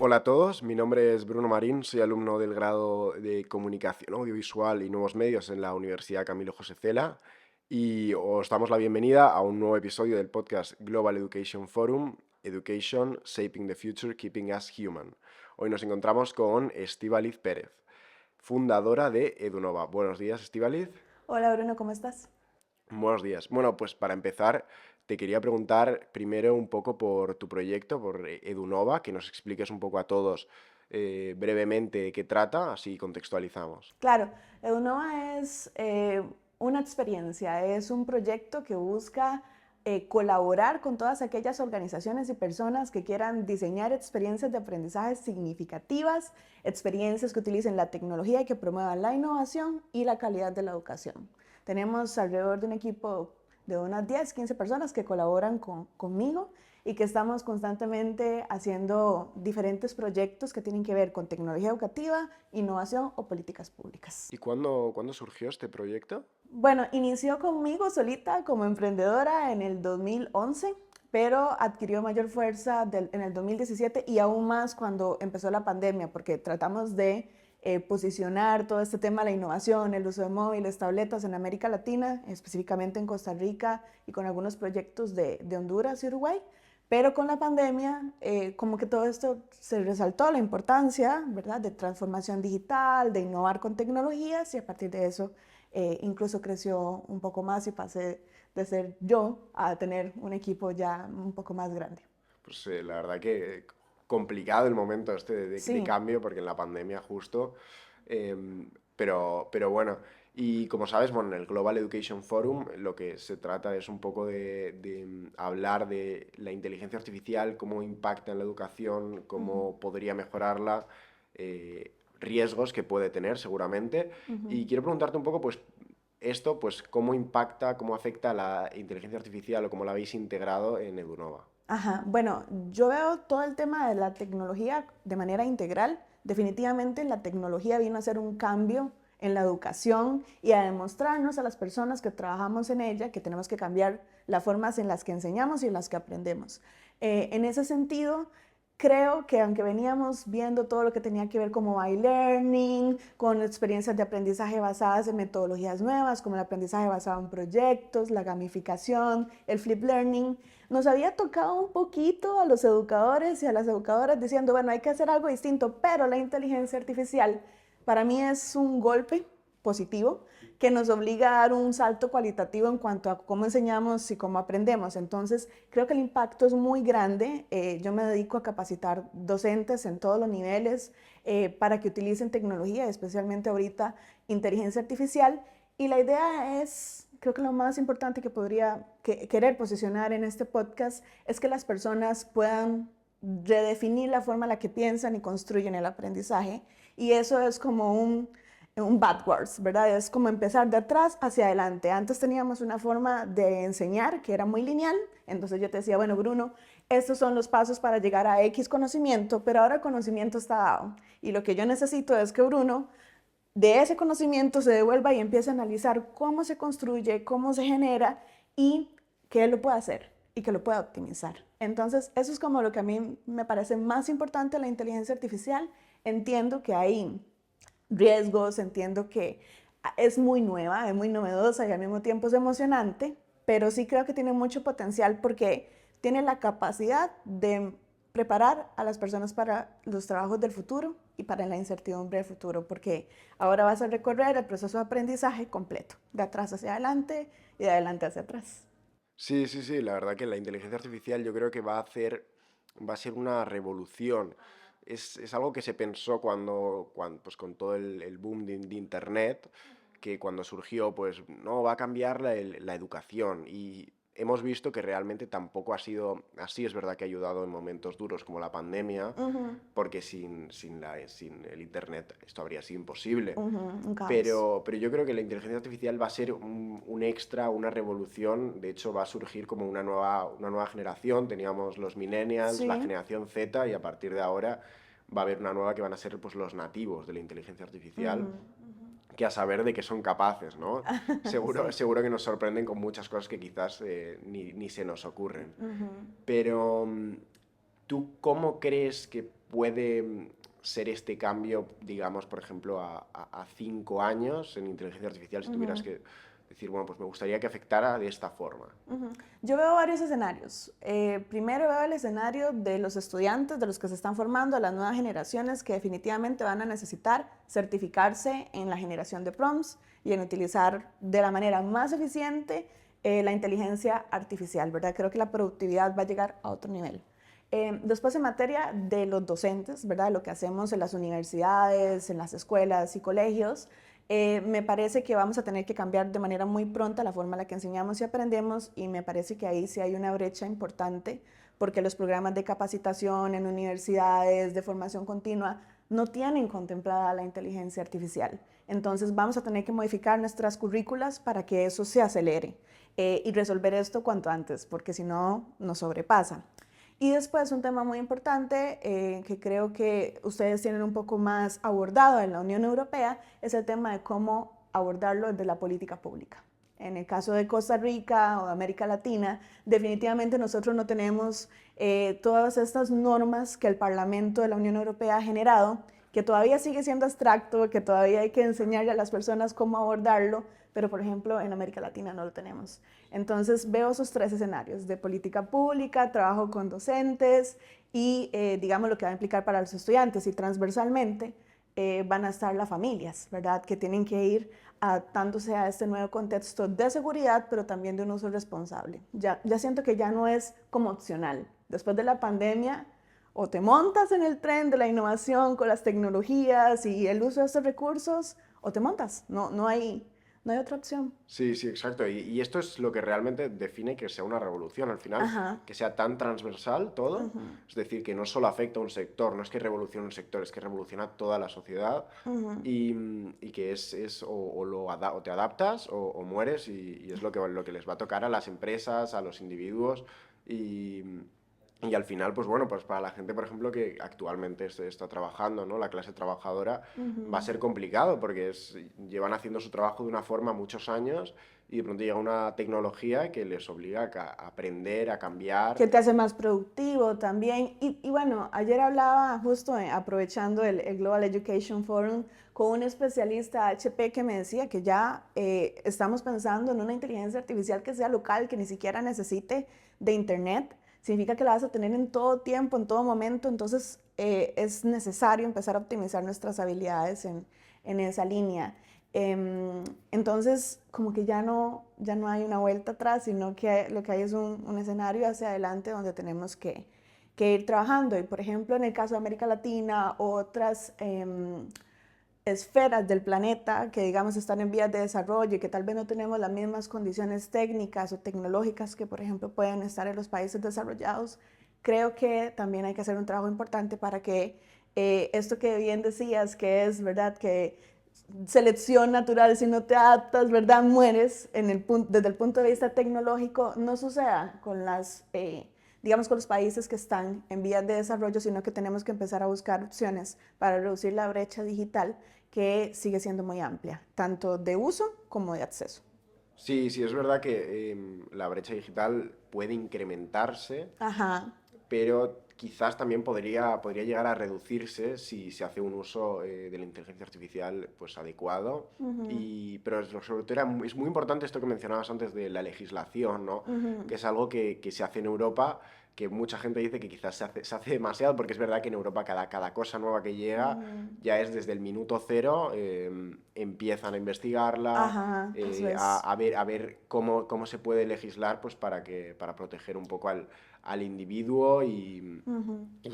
Hola a todos, mi nombre es Bruno Marín, soy alumno del grado de Comunicación Audiovisual y Nuevos Medios en la Universidad Camilo José Cela y os damos la bienvenida a un nuevo episodio del podcast Global Education Forum, Education, Shaping the Future, Keeping Us Human. Hoy nos encontramos con Estíbaliz Pérez, fundadora de Edunova. Buenos días, Estíbaliz. Hola Bruno, ¿cómo estás? Buenos días. Bueno, pues para empezar, te quería preguntar primero un poco por tu proyecto, por Edunova, que nos expliques un poco a todos brevemente de qué trata, así contextualizamos. Claro, EduNova es una experiencia, es un proyecto que busca colaborar con todas aquellas organizaciones y personas que quieran diseñar experiencias de aprendizaje significativas, experiencias que utilicen la tecnología y que promuevan la innovación y la calidad de la educación. Tenemos alrededor de un equipo de unas 10, 15 personas que colaboran conmigo y que estamos constantemente haciendo diferentes proyectos que tienen que ver con tecnología educativa, innovación o políticas públicas. ¿Y cuándo surgió este proyecto? Bueno, inició conmigo solita como emprendedora en el 2011, pero adquirió mayor fuerza en el 2017 y aún más cuando empezó la pandemia, porque tratamos de posicionar todo este tema de la innovación, el uso de móviles, tabletas en América Latina, específicamente en Costa Rica y con algunos proyectos de Honduras y Uruguay. Pero con la pandemia, como que todo esto se resaltó la importancia, ¿verdad?, de transformación digital, de innovar con tecnologías y a partir de eso incluso creció un poco más y pasé de ser yo a tener un equipo ya un poco más grande. Pues la verdad que complicado el momento este de Sí. cambio, porque en la pandemia justo, pero bueno, y como sabes, bueno, en el Global Education Forum lo que se trata es un poco de hablar de la inteligencia artificial, cómo impacta en la educación, Ujú, cómo podría mejorarla, riesgos que puede tener seguramente, ujú. y quiero preguntarte un poco, pues, esto, pues, cómo impacta, cómo afecta la inteligencia artificial o cómo la habéis integrado en Edunova. Ajá, bueno, yo veo todo el tema de la tecnología de manera integral. Definitivamente la tecnología vino a hacer un cambio en la educación y a demostrarnos a las personas que trabajamos en ella que tenemos que cambiar las formas en las que enseñamos y en las que aprendemos. En ese sentido, creo que aunque veníamos viendo todo lo que tenía que ver como iLearning, con experiencias de aprendizaje basadas en metodologías nuevas, como el aprendizaje basado en proyectos, la gamificación, el flip learning, nos había tocado un poquito a los educadores y a las educadoras diciendo, bueno, hay que hacer algo distinto, pero la inteligencia artificial para mí es un golpe positivo que nos obliga a dar un salto cualitativo en cuanto a cómo enseñamos y cómo aprendemos. Entonces, creo que el impacto es muy grande. Yo me dedico a capacitar docentes en todos los niveles para que utilicen tecnología, especialmente ahorita inteligencia artificial. Y la idea es, creo que lo más importante que podría querer posicionar en este podcast es que las personas puedan redefinir la forma en la que piensan y construyen el aprendizaje. Y eso es como un backwards, ¿verdad? Es como empezar de atrás hacia adelante. Antes teníamos una forma de enseñar que era muy lineal, entonces yo te decía, bueno, Bruno, estos son los pasos para llegar a X conocimiento, pero ahora el conocimiento está dado. Y lo que yo necesito es que Bruno de ese conocimiento se devuelva y empiece a analizar cómo se construye, cómo se genera y que él lo pueda hacer y que lo pueda optimizar. Entonces, eso es como lo que a mí me parece más importante de la inteligencia artificial. Entiendo que hay riesgos, entiendo que es muy nueva, es muy novedosa y al mismo tiempo es emocionante, pero sí creo que tiene mucho potencial porque tiene la capacidad de preparar a las personas para los trabajos del futuro y para la incertidumbre del futuro, porque ahora vas a recorrer el proceso de aprendizaje completo, de atrás hacia adelante y de adelante hacia atrás. Sí, sí, sí, la verdad que la inteligencia artificial yo creo que va a ser una revolución. Es algo que se pensó pues con todo el boom de Internet, que cuando surgió, pues no, va a cambiar la educación. Y hemos visto que realmente tampoco ha sido así. Es verdad que ha ayudado en momentos duros como la pandemia, Uh -huh, porque sin el Internet esto habría sido imposible. uh -huh, un caos. Pero yo creo que la inteligencia artificial va a ser un extra, una revolución. De hecho, va a surgir como una nueva generación. Teníamos los millennials, la Sí. generación Z, y a partir de ahora va a haber una nueva que van a ser pues, los nativos de la inteligencia Uh artificial, -huh, que a saber de qué son capaces, ¿no? sí. Seguro que nos sorprenden con muchas cosas que quizás ni se nos ocurren. Uh -huh. Pero, ¿tú cómo crees que puede ser este cambio, digamos, por ejemplo, a 5 años en inteligencia artificial, si tuvieras que decir, bueno, pues me gustaría que afectara de esta forma? Yo veo varios escenarios. Primero veo el escenario de los estudiantes, de los que se están formando, las nuevas generaciones que definitivamente van a necesitar certificarse en la generación de prompts y en utilizar de la manera más eficiente la inteligencia artificial, ¿verdad? Creo que la productividad va a llegar a otro nivel. Después en materia de los docentes, ¿verdad? Lo que hacemos en las universidades, en las escuelas y colegios, me parece que vamos a tener que cambiar de manera muy pronta la forma en la que enseñamos y aprendemos, y me parece que ahí sí hay una brecha importante porque los programas de capacitación en universidades, de formación continua, no tienen contemplada la inteligencia artificial. Entonces vamos a tener que modificar nuestras currículas para que eso se acelere y resolver esto cuanto antes, porque si no, nos sobrepasa. Y después un tema muy importante que creo que ustedes tienen un poco más abordado en la Unión Europea es el tema de cómo abordarlo desde la política pública. En el caso de Costa Rica o de América Latina, definitivamente nosotros no tenemos todas estas normas que el Parlamento de la Unión Europea ha generado, que todavía sigue siendo abstracto, que todavía hay que enseñarle a las personas cómo abordarlo, pero por ejemplo en América Latina no lo tenemos. Entonces veo esos tres escenarios de política pública, trabajo con docentes y digamos lo que va a implicar para los estudiantes, y transversalmente van a estar las familias, ¿verdad? Que tienen que ir adaptándose a este nuevo contexto de seguridad, pero también de un uso responsable. Ya siento que ya no es como opcional. Después de la pandemia, o te montas en el tren de la innovación con las tecnologías y el uso de estos recursos, o te montas. No hay otra opción. Sí, sí, exacto. Y esto es lo que realmente define que sea una revolución al final, Ajá. que sea tan transversal todo. Es decir, que no solo afecta a un sector, no es que revolucione un sector, es que revoluciona toda la sociedad y que o te adaptas o mueres y es lo que les va a tocar a las empresas, a los individuos y al final, pues bueno, pues para la gente, por ejemplo, que actualmente está trabajando, ¿no? La clase trabajadora va a ser complicado porque llevan haciendo su trabajo de una forma muchos años y de pronto llega una tecnología que les obliga a aprender, a cambiar. Que te hace más productivo también. Y bueno, ayer hablaba justo aprovechando el Global Education Forum con un especialista HP que me decía que ya estamos pensando en una inteligencia artificial que sea local, que ni siquiera necesite de internet. Significa que la vas a tener en todo tiempo, en todo momento. Entonces es necesario empezar a optimizar nuestras habilidades en esa línea. Entonces, como que ya no hay una vuelta atrás, sino que lo que hay es un escenario hacia adelante donde tenemos que ir trabajando. Y por ejemplo, en el caso de América Latina, otras esferas del planeta que digamos están en vías de desarrollo y que tal vez no tenemos las mismas condiciones técnicas o tecnológicas que por ejemplo pueden estar en los países desarrollados, creo que también hay que hacer un trabajo importante para que esto que bien decías, que es verdad que selección natural, si no te adaptas, ¿verdad? Mueres desde el punto de vista tecnológico, no suceda con digamos, con los países que están en vías de desarrollo, sino que tenemos que empezar a buscar opciones para reducir la brecha digital que sigue siendo muy amplia, tanto de uso como de acceso. Sí, sí, es verdad que la brecha digital puede incrementarse, Ajá. pero quizás también podría llegar a reducirse si se hace un uso de la inteligencia artificial pues adecuado. Pero sobre todo es muy importante esto que mencionabas antes de la legislación, ¿no? Que es algo que se hace en Europa, que mucha gente dice que quizás se hace demasiado, porque es verdad que en Europa cada cosa nueva que llega ya es desde el minuto cero, empiezan a investigarla, Ajá, eso es. a ver cómo se puede legislar pues para proteger un poco al individuo y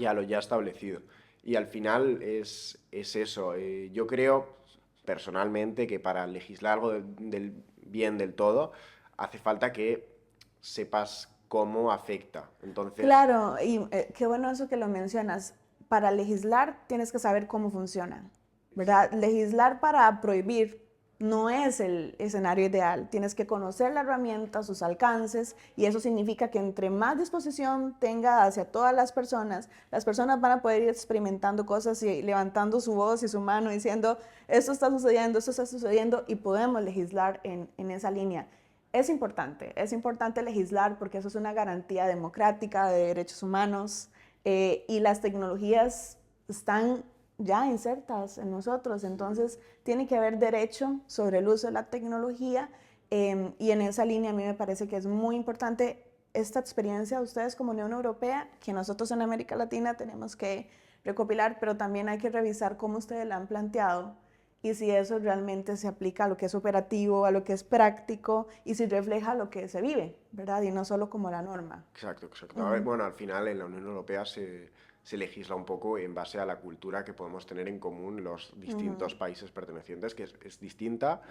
a lo ya establecido. Y al final es eso. Yo creo personalmente que para legislar algo del bien del todo hace falta que sepas cómo afecta. Entonces, Claro, y qué bueno eso que lo mencionas. Para legislar tienes que saber cómo funciona, ¿verdad? Legislar para prohibir no es el escenario ideal. Tienes que conocer la herramienta, sus alcances, y eso significa que entre más disposición tenga hacia todas las personas van a poder ir experimentando cosas y levantando su voz y su mano diciendo, esto está sucediendo, y podemos legislar en esa línea. Es importante legislar porque eso es una garantía democrática de derechos humanos y las tecnologías están ya insertas en nosotros, entonces tiene que haber derecho sobre el uso de la tecnología y en esa línea a mí me parece que es muy importante esta experiencia de ustedes como Unión Europea, que nosotros en América Latina tenemos que recopilar, pero también hay que revisar cómo ustedes la han planteado y si eso realmente se aplica a lo que es operativo, a lo que es práctico y si refleja lo que se vive, ¿verdad? Y no solo como la norma. Exacto, exacto. A ver, bueno, al final en la Unión Europea se legisla un poco en base a la cultura que podemos tener en común los distintos países pertenecientes, que es distinta,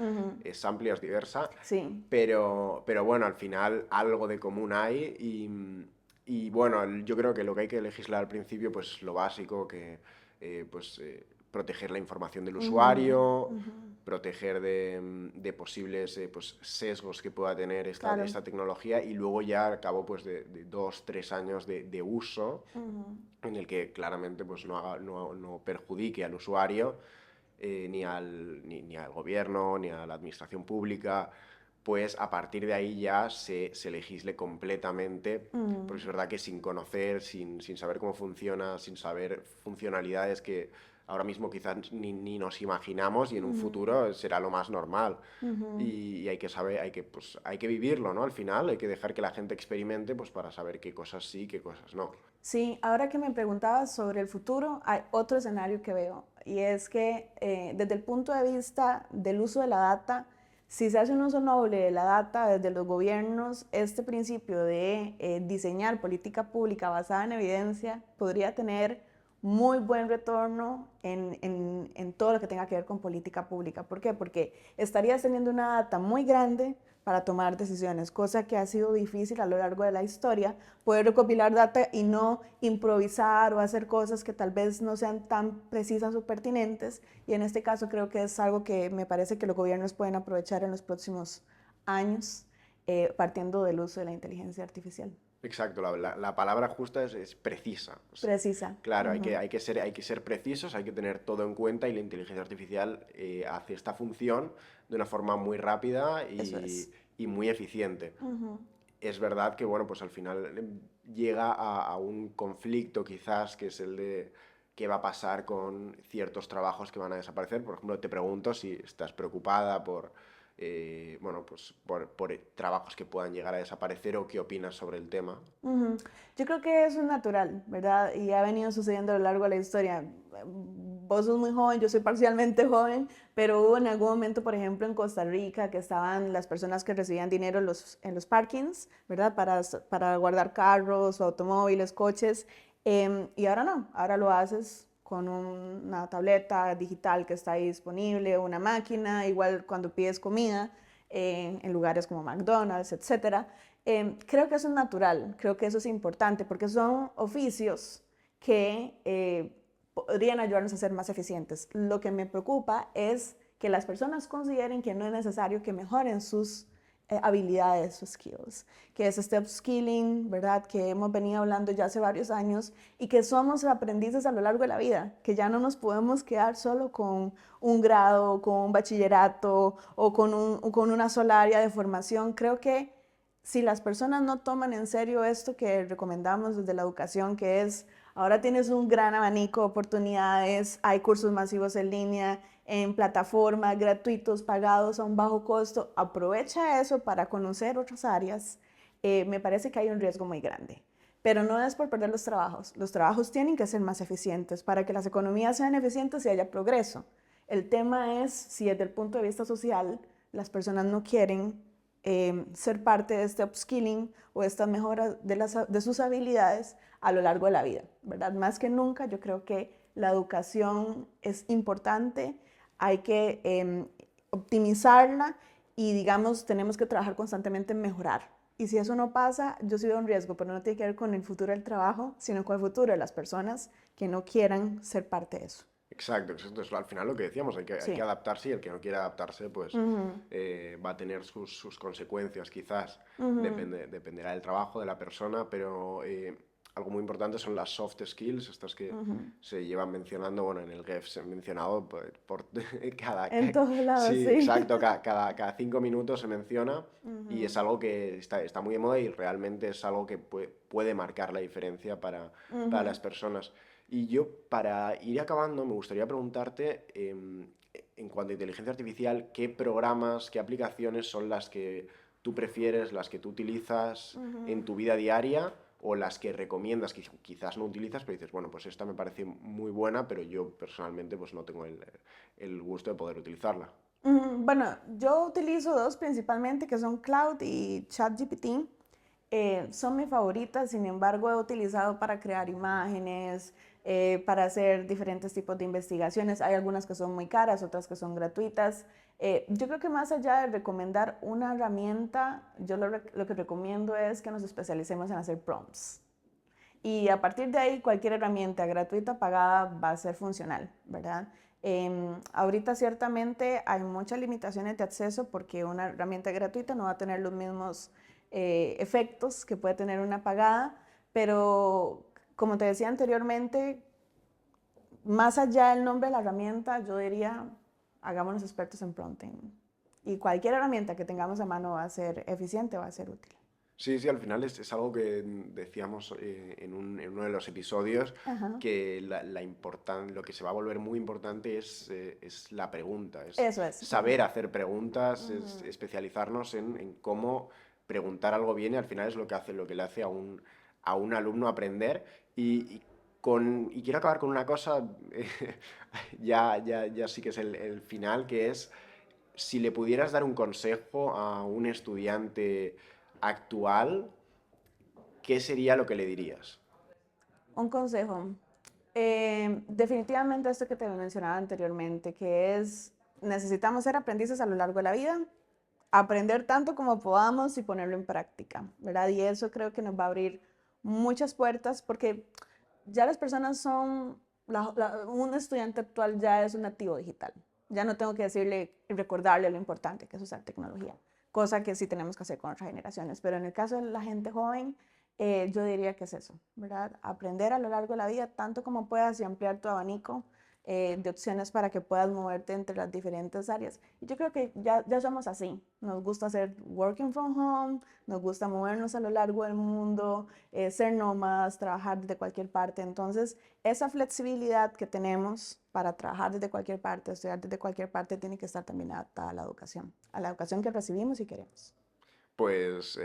es amplia, es diversa, Sí. pero bueno, al final algo de común hay y bueno, yo creo que lo que hay que legislar al principio, pues lo básico, que proteger la información del usuario, proteger de posibles pues, sesgos que pueda tener Claro. esta tecnología y luego ya al cabo pues, de 2, 3 años de uso en el que claramente pues, no perjudique al usuario ni al gobierno ni a la administración pública, pues a partir de ahí ya se legisle completamente, porque es verdad que sin conocer, sin saber cómo funciona, sin saber funcionalidades que ahora mismo quizás ni nos imaginamos y en un futuro será lo más normal. Y hay que saber, hay que vivirlo, ¿no? Al final hay que dejar que la gente experimente pues para saber qué cosas sí, qué cosas no. Sí, ahora que me preguntabas sobre el futuro, hay otro escenario que veo y es que desde el punto de vista del uso de la data, si se hace un uso noble de la data desde los gobiernos, este principio de diseñar política pública basada en evidencia podría tener muy buen retorno en todo lo que tenga que ver con política pública. ¿Por qué? Porque estarías teniendo una data muy grande para tomar decisiones, cosa que ha sido difícil a lo largo de la historia, poder recopilar data y no improvisar o hacer cosas que tal vez no sean tan precisas o pertinentes. Y en este caso creo que es algo que me parece que los gobiernos pueden aprovechar en los próximos años, partiendo del uso de la inteligencia artificial. Exacto, la palabra justa es precisa. O sea, Precisa. claro, hay que ser precisos, hay que tener todo en cuenta y la inteligencia artificial hace esta función de una forma muy rápida Eso es. y muy eficiente. Es verdad que, bueno, pues al final llega a un conflicto quizás que es el de qué va a pasar con ciertos trabajos que van a desaparecer. Por ejemplo, te pregunto si estás preocupada bueno, pues por trabajos que puedan llegar a desaparecer o qué opinas sobre el tema. Yo creo que eso es natural, ¿verdad? Y ha venido sucediendo a lo largo de la historia. Vos sos muy joven, yo soy parcialmente joven, pero hubo en algún momento, por ejemplo, en Costa Rica, que estaban las personas que recibían dinero en los parkings, ¿verdad? Para guardar carros, automóviles, coches. Y ahora no, ahora lo haces con una tableta digital que está ahí disponible, una máquina, igual cuando pides comida en lugares como McDonald's, etcétera. Creo que eso es natural, creo que eso es importante, porque son oficios que podrían ayudarnos a ser más eficientes. Lo que me preocupa es que las personas consideren que no es necesario que mejoren sus habilidades, sus skills, que es este upskilling, ¿verdad? Que hemos venido hablando ya hace varios años y que somos aprendices a lo largo de la vida, que ya no nos podemos quedar solo con un grado, con un bachillerato o con una sola área de formación. Creo que si las personas no toman en serio esto que recomendamos desde la educación, que es, ahora tienes un gran abanico de oportunidades, hay cursos masivos en línea, en plataformas gratuitos, pagados a un bajo costo, aprovecha eso para conocer otras áreas, me parece que hay un riesgo muy grande. Pero no es por perder los trabajos tienen que ser más eficientes para que las economías sean eficientes y haya progreso. El tema es si desde el punto de vista social las personas no quieren ser parte de este upskilling o esta mejora de sus habilidades a lo largo de la vida, ¿verdad? Más que nunca yo creo que la educación es importante, hay que optimizarla y digamos tenemos que trabajar constantemente en mejorar. Y si eso no pasa, yo sí veo un riesgo, pero no tiene que ver con el futuro del trabajo, sino con el futuro de las personas que no quieran ser parte de eso. Exacto, exacto. Al final lo que decíamos, hay que Sí. adaptarse y el que no quiera adaptarse, pues va a tener sus consecuencias, quizás. Dependerá del trabajo, de la persona, pero algo muy importante son las soft skills, estas que se llevan mencionando, bueno, en el GEF se han mencionado En todos lados, sí, sí. exacto, cada 5 minutos se menciona y es algo que está muy de moda y realmente es algo que puede marcar la diferencia para las personas. Y yo, para ir acabando, me gustaría preguntarte, en cuanto a inteligencia artificial, ¿qué programas, qué aplicaciones son las que tú prefieres, las que tú utilizas en Ujú. tu vida diaria o las que recomiendas, que quizás no utilizas, pero dices, bueno, pues esta me parece muy buena, pero yo personalmente pues no tengo el gusto de poder utilizarla? Bueno, yo utilizo dos principalmente, que son Cloud y ChatGPT. Son mis favoritas, sin embargo, he utilizado para crear imágenes, para hacer diferentes tipos de investigaciones. Hay algunas que son muy caras, otras que son gratuitas. Yo creo que más allá de recomendar una herramienta, yo lo que recomiendo es que nos especialicemos en hacer prompts. Y a partir de ahí, cualquier herramienta gratuita pagada va a ser funcional, ¿verdad? Ahorita ciertamente hay muchas limitaciones de acceso porque una herramienta gratuita no va a tener los mismos efectos que puede tener una pagada, pero como te decía anteriormente, más allá del nombre de la herramienta, yo diría, hagámonos expertos en prompting. Y cualquier herramienta que tengamos a mano va a ser eficiente, va a ser útil. Sí, sí, al final es algo que decíamos en uno de los episodios, Ajá. que lo que se va a volver muy importante es la pregunta, es Eso es. saber hacer preguntas, es Ujú. especializarnos en cómo preguntar algo bien y al final es lo que le hace a un alumno aprender. Y quiero acabar con una cosa, ya sí que es el final, que es si le pudieras dar un consejo a un estudiante actual, ¿qué sería lo que le dirías? Un consejo. Definitivamente esto que te mencionaba anteriormente, que es necesitamos ser aprendices a lo largo de la vida, aprender tanto como podamos y ponerlo en práctica, ¿verdad? Y eso creo que nos va a abrir muchas puertas porque ya las personas son, un estudiante actual ya es un nativo digital. Ya no tengo que decirle y recordarle lo importante que es usar tecnología, cosa que sí tenemos que hacer con otras generaciones. Pero en el caso de la gente joven, yo diría que es eso, ¿verdad? Aprender a lo largo de la vida tanto como puedas y ampliar tu abanico de opciones para que puedas moverte entre las diferentes áreas. Y yo creo que ya somos así. Nos gusta hacer working from home, nos gusta movernos a lo largo del mundo, ser nómadas, trabajar desde cualquier parte. Entonces, esa flexibilidad que tenemos para trabajar desde cualquier parte, estudiar desde cualquier parte, tiene que estar también adaptada a la educación que recibimos y queremos. Pues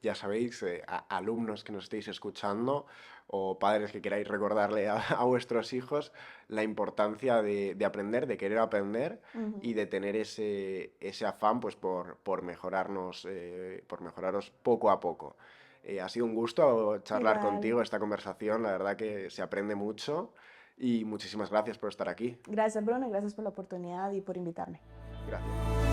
ya sabéis, alumnos que nos estéis escuchando o padres que queráis recordarle a vuestros hijos la importancia de aprender, de querer aprender y Ujú. de tener ese afán pues, por mejorarnos, por mejoraros poco a poco. Ha sido un gusto charlar Igual. contigo esta conversación, la verdad que se aprende mucho y muchísimas gracias por estar aquí. Gracias, Bruno, y gracias por la oportunidad y por invitarme. Gracias.